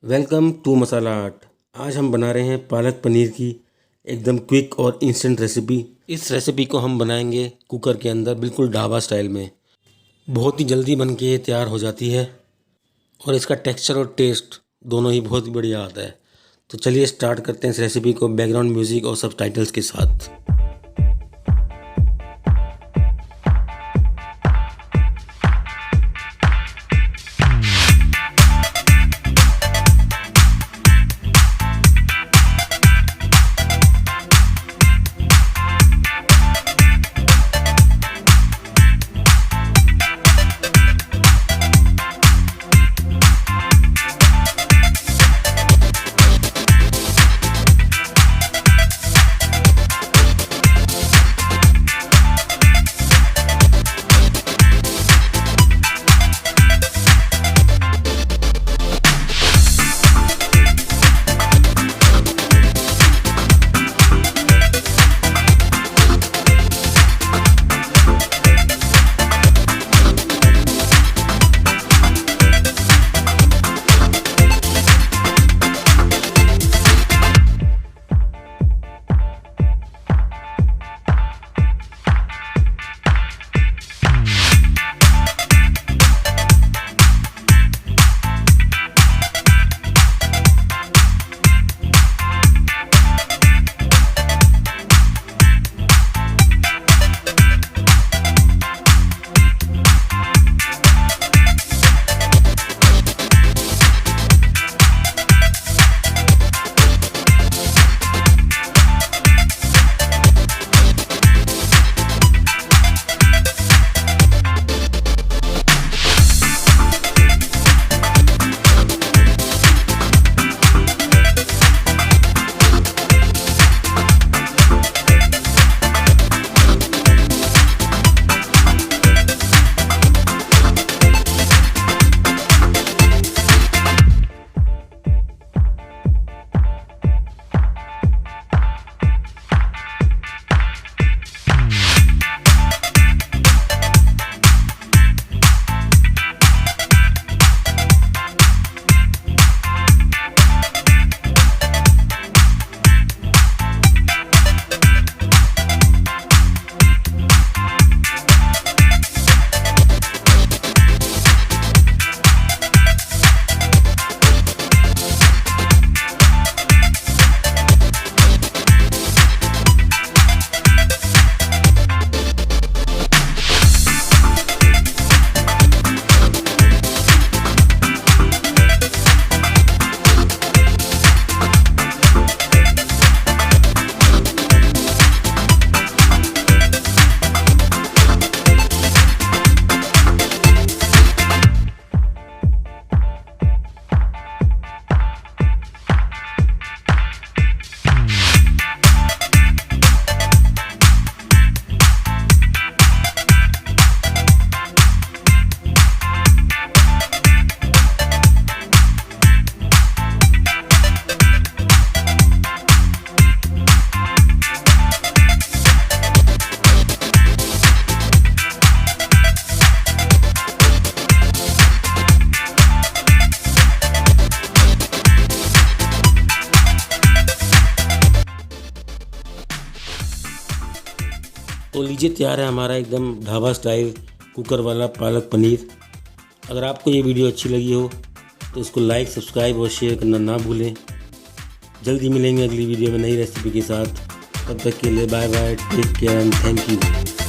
Welcome to masala art. आज हम बना रहे हैं पालक पनीर की एकदम क्विक और इंस्टेंट रेसिपी। इस रेसिपी को हम बनाएंगे कुकर के अंदर, बिल्कुल ढाबा स्टाइल में। बहुत ही जल्दी बन के ये तैयार हो जाती है और इसका टेक्सचर और टेस्ट दोनों ही बहुत ही बढ़िया आता है। तो चलिए स्टार्ट करते हैं इस रेसिपी को बैकग्राउंड म्यूज़िक और सबटाइटल्स के साथ। तो लीजिए, तैयार है हमारा एकदम ढाबा स्टाइल कुकर वाला पालक पनीर। अगर आपको ये वीडियो अच्छी लगी हो तो इसको लाइक, सब्सक्राइब और शेयर करना ना भूलें। जल्दी मिलेंगे अगली वीडियो में नई रेसिपी के साथ। तब तक के लिए bye bye, take care and thank you.